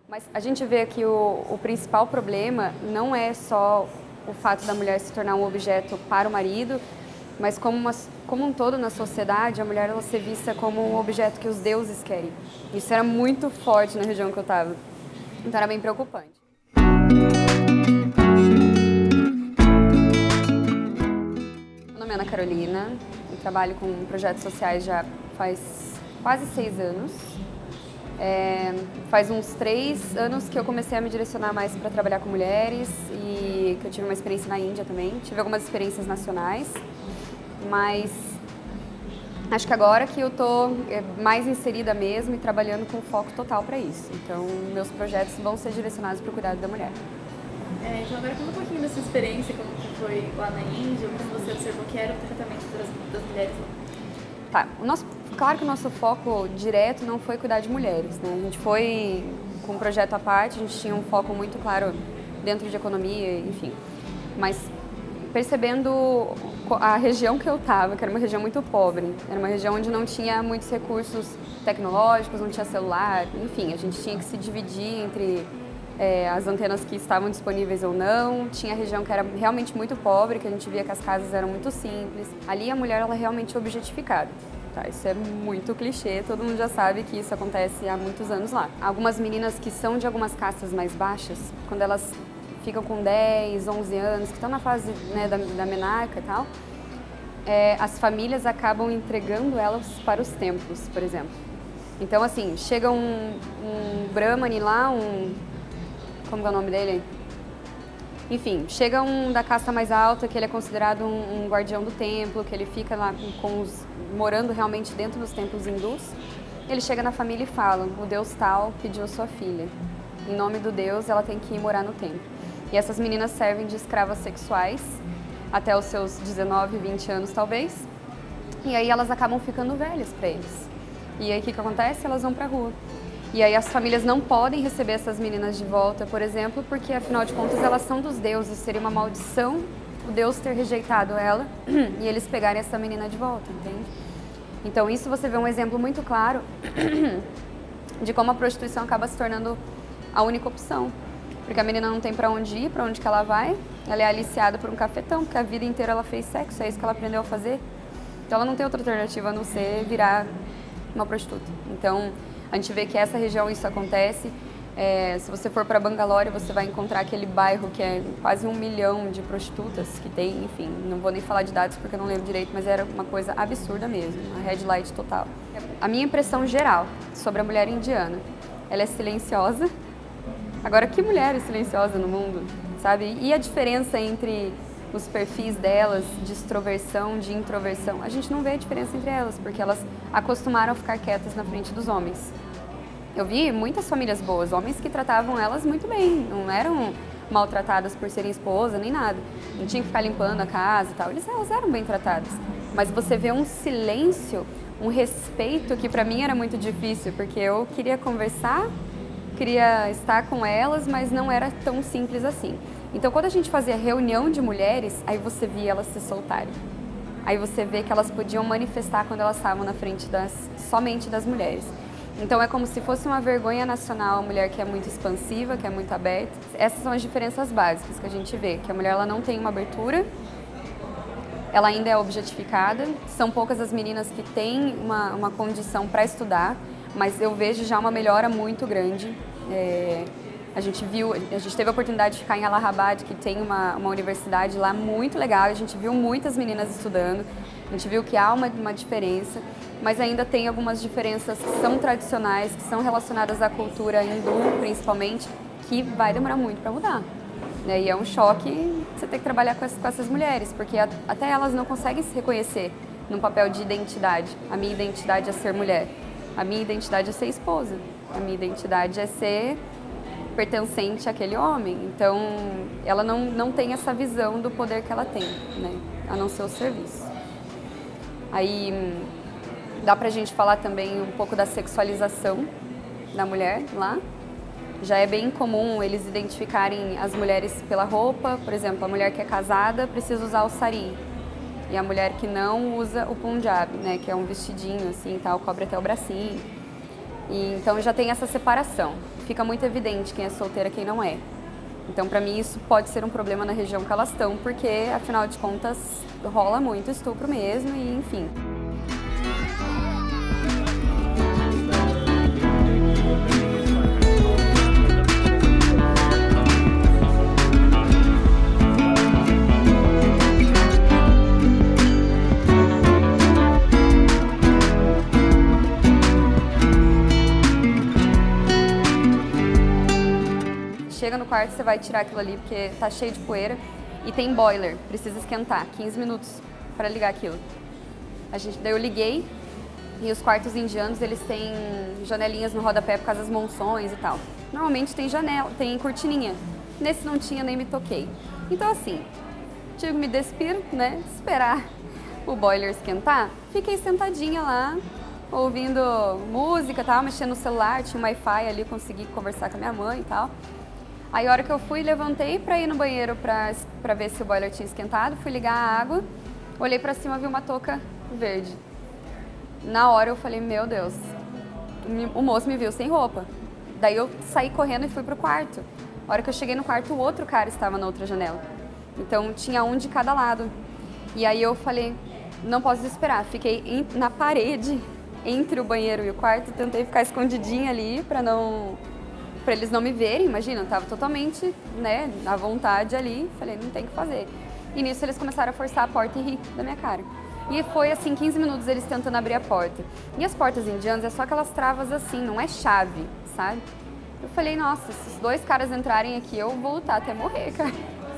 Mas a gente vê que o principal problema não é só o fato da mulher se tornar um objeto para o marido, mas como um todo na sociedade, a mulher ela ser vista como um objeto que os deuses querem. Isso era muito forte na região que eu estava. Então era bem preocupante. Meu nome é Ana Carolina, eu trabalho com projetos sociais já faz quase 6 anos. Faz uns 3 anos que eu comecei a me direcionar mais para trabalhar com mulheres e que eu tive uma experiência na Índia também. Tive algumas experiências nacionais, mas acho que agora que eu tô mais inserida mesmo e trabalhando com foco total para isso. Então, meus projetos vão ser direcionados para o cuidado da mulher. Então agora conta um pouquinho da sua experiência, como que foi lá na Índia, como você observou que era o tratamento das mulheres lá. Tá, claro que o nosso foco direto não foi cuidar de mulheres, né? A gente foi com um projeto à parte, a gente tinha um foco muito claro dentro de economia, enfim. Mas percebendo a região que eu estava, que era uma região muito pobre, era uma região onde não tinha muitos recursos tecnológicos, não tinha celular, enfim, a gente tinha que se dividir entre as antenas que estavam disponíveis ou não. Tinha região que era realmente muito pobre, que a gente via que as casas eram muito simples. Ali a mulher ela é realmente objetificada. Tá, isso é muito clichê, todo mundo já sabe que isso acontece há muitos anos lá. Algumas meninas que são de algumas castas mais baixas, quando elas ficam com 10, 11 anos, que estão na fase, né, da menarca e tal, as famílias acabam entregando elas para os templos, por exemplo. Então, assim, chega um brahmane lá, como é o nome dele? Enfim, chega um da casta mais alta, que ele é considerado um guardião do templo, que ele fica lá morando realmente dentro dos templos hindus. Ele chega na família e fala, o deus tal pediu a sua filha. Em nome do deus, ela tem que ir morar no templo. E essas meninas servem de escravas sexuais até os seus 19, 20 anos talvez. E aí elas acabam ficando velhas para eles. E aí o que acontece? Elas vão para a rua. E aí as famílias não podem receber essas meninas de volta, por exemplo, porque afinal de contas elas são dos deuses, seria uma maldição o Deus ter rejeitado ela e eles pegarem essa menina de volta, entende? Então isso você vê um exemplo muito claro de como a prostituição acaba se tornando a única opção. Porque a menina não tem para onde ir, para onde que ela vai, ela é aliciada por um cafetão, porque a vida inteira ela fez sexo, é isso que ela aprendeu a fazer. Então ela não tem outra alternativa a não ser virar uma prostituta. Então a gente vê que essa região isso acontece. Se você for para Bangalore, você vai encontrar aquele bairro que é quase 1 milhão de prostitutas que tem, enfim, não vou nem falar de dados porque eu não lembro direito, mas era uma coisa absurda mesmo, uma red light total. A minha impressão geral sobre a mulher indiana, ela é silenciosa. Agora, que mulher é silenciosa no mundo, sabe? E a diferença entre os perfis delas de extroversão, de introversão, a gente não vê a diferença entre elas, porque elas acostumaram a ficar quietas na frente dos homens. Eu vi muitas famílias boas, homens que tratavam elas muito bem, não eram maltratadas por serem esposa, nem nada. Não tinha que ficar limpando a casa e tal, elas eram bem tratadas. Mas você vê um silêncio, um respeito que pra mim era muito difícil, porque eu queria conversar, queria estar com elas, mas não era tão simples assim. Então, quando a gente fazia reunião de mulheres, aí você via elas se soltarem. Aí você vê que elas podiam manifestar quando elas estavam na frente somente das mulheres. Então, é como se fosse uma vergonha nacional a mulher que é muito expansiva, que é muito aberta. Essas são as diferenças básicas que a gente vê, que a mulher ela não tem uma abertura, ela ainda é objetificada. São poucas as meninas que têm uma condição para estudar, mas eu vejo já uma melhora muito grande. A gente teve a oportunidade de ficar em Allahabad, que tem uma universidade lá muito legal, a gente viu muitas meninas estudando, a gente viu que há uma diferença, mas ainda tem algumas diferenças que são tradicionais, que são relacionadas à cultura hindu, principalmente, que vai demorar muito para mudar. Né? E é um choque você ter que trabalhar com essas mulheres, porque até elas não conseguem se reconhecer num papel de identidade. A minha identidade é ser mulher, a minha identidade é ser esposa, a minha identidade é ser pertencente àquele homem. Então, ela não tem essa visão do poder que ela tem, né? A não ser o serviço. Aí, dá pra gente falar também um pouco da sexualização da mulher lá. Já é bem comum eles identificarem as mulheres pela roupa. Por exemplo, a mulher que é casada precisa usar o sari. E a mulher que não usa o punjab, né? Que é um vestidinho assim, tal, cobre até o bracinho. E então já tem essa separação. Fica muito evidente quem é solteira e quem não é. Então, para mim, isso pode ser um problema na região que elas estão, porque, afinal de contas, rola muito estupro mesmo e, enfim. Chega no quarto, você vai tirar aquilo ali porque tá cheio de poeira e tem boiler, precisa esquentar, 15 minutos para ligar aquilo. Daí eu liguei e os quartos indianos, eles têm janelinhas no rodapé por causa das monções e tal. Normalmente tem janela, tem cortininha. Nesse não tinha, nem me toquei. Então assim, tive que me despir, né, esperar o boiler esquentar. Fiquei sentadinha lá, ouvindo música e tal, mexendo no celular, tinha um Wi-Fi ali, consegui conversar com a minha mãe e tal. Aí a hora que eu fui, levantei pra ir no banheiro pra ver se o boiler tinha esquentado, fui ligar a água, olhei pra cima, vi uma touca verde. Na hora eu falei, meu Deus, o moço me viu sem roupa. Daí eu saí correndo e fui pro quarto. A hora que eu cheguei no quarto, o outro cara estava na outra janela. Então tinha um de cada lado. E aí eu falei, não posso esperar. Fiquei na parede, entre o banheiro e o quarto, tentei ficar escondidinha ali pra eles não me verem, imagina, eu tava totalmente, né, à vontade ali, falei, não tem o que fazer. E nisso eles começaram a forçar a porta e rir da minha cara. E foi assim, 15 minutos eles tentando abrir a porta. E as portas indianas é só aquelas travas assim, não é chave, sabe? Eu falei, nossa, se os dois caras entrarem aqui, eu vou lutar até morrer, cara.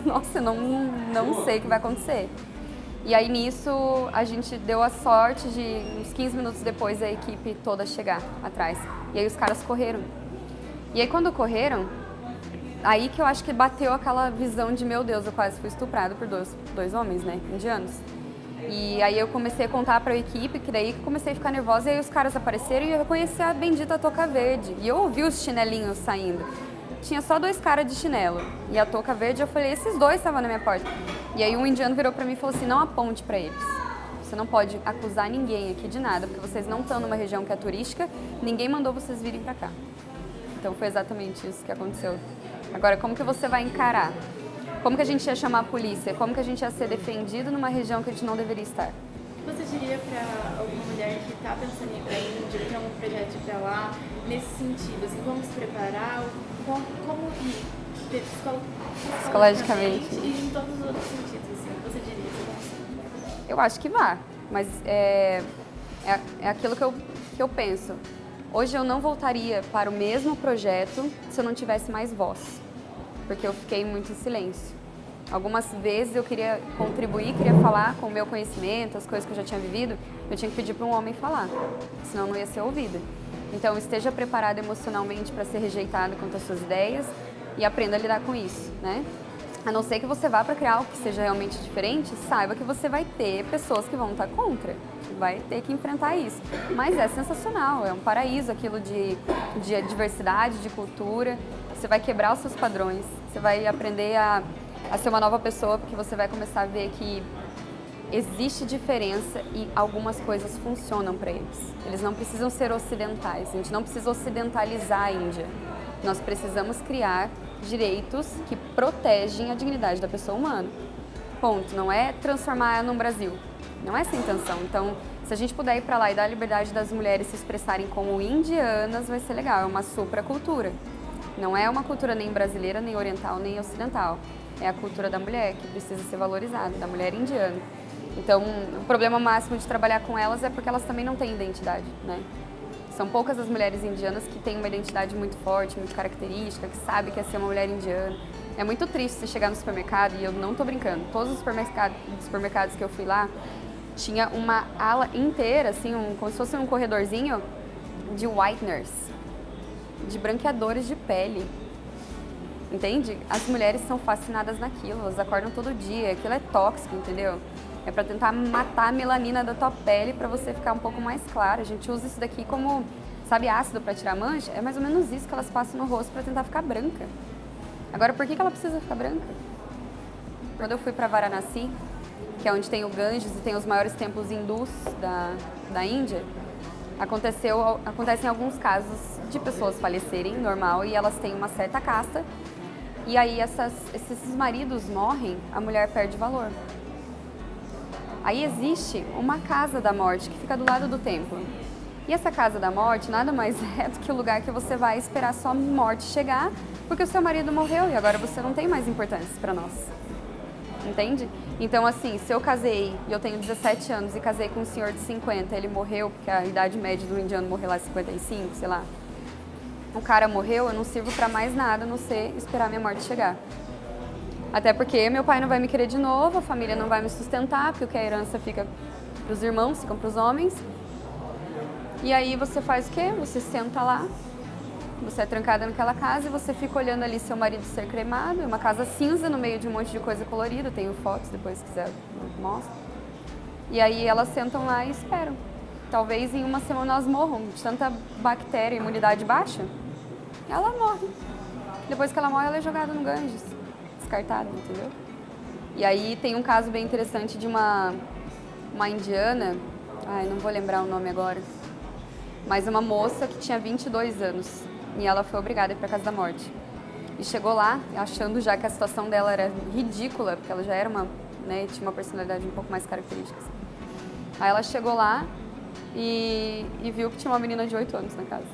Nossa, eu não sei o que vai acontecer. E aí nisso a gente deu a sorte de, uns 15 minutos depois, a equipe toda chegar atrás. E aí os caras correram. E aí quando correram, aí que eu acho que bateu aquela visão de, meu Deus, eu quase fui estuprado por dois homens, né, indianos. E aí eu comecei a contar pra equipe, que daí que comecei a ficar nervosa, e aí os caras apareceram e eu reconheci a bendita touca verde. E eu ouvi os chinelinhos saindo. Tinha só dois caras de chinelo. E a touca verde, eu falei, esses dois estavam na minha porta. E aí um indiano virou pra mim e falou assim, não aponte pra eles. Você não pode acusar ninguém aqui de nada, porque vocês não estão numa região que é turística, ninguém mandou vocês virem pra cá. Então foi exatamente isso que aconteceu. Agora, como que você vai encarar? Como que a gente ia chamar a polícia? Como que a gente ia ser defendido numa região que a gente não deveria estar? O que você diria para alguma mulher que está pensando em ir para a Índia, que tem algum projeto de ir para lá, nesse sentido? Assim, como se preparar, como ir psicologicamente e em todos os outros sentidos, assim, você diria? Eu acho que vá, mas é aquilo que eu penso. Hoje eu não voltaria para o mesmo projeto se eu não tivesse mais voz, porque eu fiquei muito em silêncio. Algumas vezes eu queria contribuir, queria falar com o meu conhecimento, as coisas que eu já tinha vivido, eu tinha que pedir para um homem falar, senão não ia ser ouvida. Então esteja preparado emocionalmente para ser rejeitado quanto às suas ideias e aprenda a lidar com isso, né? A não ser que você vá para criar algo que seja realmente diferente, saiba que você vai ter pessoas que vão estar contra, vai ter que enfrentar isso. Mas é sensacional, é um paraíso aquilo de diversidade, de cultura. Você vai quebrar os seus padrões, você vai aprender a ser uma nova pessoa, porque você vai começar a ver que existe diferença e algumas coisas funcionam para eles. Eles não precisam ser ocidentais, a gente não precisa ocidentalizar a Índia. Nós precisamos criar direitos que protegem a dignidade da pessoa humana. Ponto. Não é transformar num Brasil. Não é essa a intenção. Então, se a gente puder ir para lá e dar a liberdade das mulheres se expressarem como indianas, vai ser legal. É uma supracultura. Não é uma cultura nem brasileira, nem oriental, nem ocidental. É a cultura da mulher que precisa ser valorizada, da mulher indiana. Então, o problema máximo de trabalhar com elas é porque elas também não têm identidade, né? São poucas as mulheres indianas que têm uma identidade muito forte, muito característica, que sabe que é ser uma mulher indiana. É muito triste você chegar no supermercado, e eu não tô brincando, todos os supermercados que eu fui lá, tinha uma ala inteira, assim, como se fosse um corredorzinho de whiteners, de branqueadores de pele. Entende? As mulheres são fascinadas naquilo, elas acordam todo dia, aquilo é tóxico, entendeu? É pra tentar matar a melanina da tua pele pra você ficar um pouco mais clara. A gente usa isso daqui como, sabe, ácido pra tirar mancha? É mais ou menos isso que elas passam no rosto pra tentar ficar branca. Agora, por que ela precisa ficar branca? Quando eu fui pra Varanasi, que é onde tem o Ganges e tem os maiores templos hindus da Índia, Acontecem alguns casos de pessoas falecerem, normal, e elas têm uma certa casta, e aí esses maridos morrem, a mulher perde valor. Aí existe uma casa da morte que fica do lado do templo. E essa casa da morte nada mais é do que o lugar que você vai esperar sua morte chegar, porque o seu marido morreu e agora você não tem mais importância para nós. Entende? Então, assim, se eu casei e eu tenho 17 anos e casei com um senhor de 50, ele morreu, porque a idade média do indiano morrer lá é 55, sei lá. O cara morreu, eu não sirvo para mais nada, a não ser esperar minha morte chegar. Até porque meu pai não vai me querer de novo, a família não vai me sustentar, porque a herança fica para os irmãos, fica para os homens. E aí você faz o quê? Você senta lá, você é trancada naquela casa e você fica olhando ali seu marido ser cremado. É uma casa cinza no meio de um monte de coisa colorida, tenho fotos, depois se quiser eu mostro. E aí elas sentam lá e esperam. Talvez em uma semana elas morram de tanta bactéria, imunidade baixa. Ela morre. Depois que ela morre, ela é jogada no Ganges, descartada, entendeu? E aí tem um caso bem interessante de uma indiana, não vou lembrar o nome agora, mas uma moça que tinha 22 anos e ela foi obrigada a ir para a casa da morte. E chegou lá, achando já que a situação dela era ridícula, porque ela já era tinha uma personalidade um pouco mais característica. Assim. Aí ela chegou lá e viu que tinha uma menina de 8 anos na casa.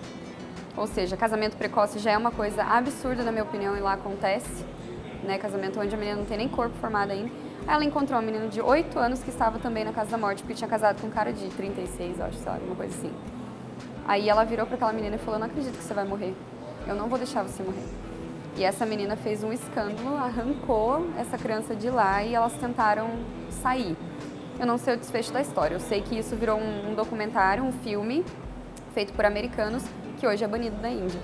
Ou seja, casamento precoce já é uma coisa absurda, na minha opinião, e lá acontece. Né? Casamento onde a menina não tem nem corpo formado ainda. Aí ela encontrou uma menina de 8 anos que estava também na casa da morte, porque tinha casado com um cara de 36, acho, sei lá, alguma coisa assim. Aí ela virou para aquela menina e falou: não acredito que você vai morrer, eu não vou deixar você morrer. E essa menina fez um escândalo, arrancou essa criança de lá e elas tentaram sair. Eu não sei o desfecho da história, eu sei que isso virou um documentário, um filme, feito por americanos, que hoje é banido da Índia.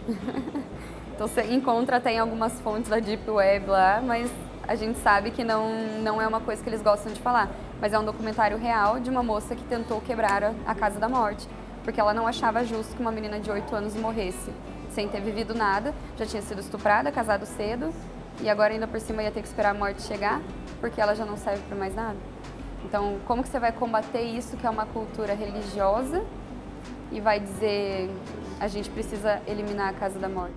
Então você encontra até em algumas fontes da Deep Web lá, mas a gente sabe que não é uma coisa que eles gostam de falar. Mas é um documentário real de uma moça que tentou quebrar a casa da morte, porque ela não achava justo que uma menina de 8 anos morresse sem ter vivido nada, já tinha sido estuprada, casado cedo, e agora ainda por cima ia ter que esperar a morte chegar, porque ela já não serve para mais nada. Então, como que você vai combater isso, que é uma cultura religiosa, e vai dizer: a gente precisa eliminar a casa da morte?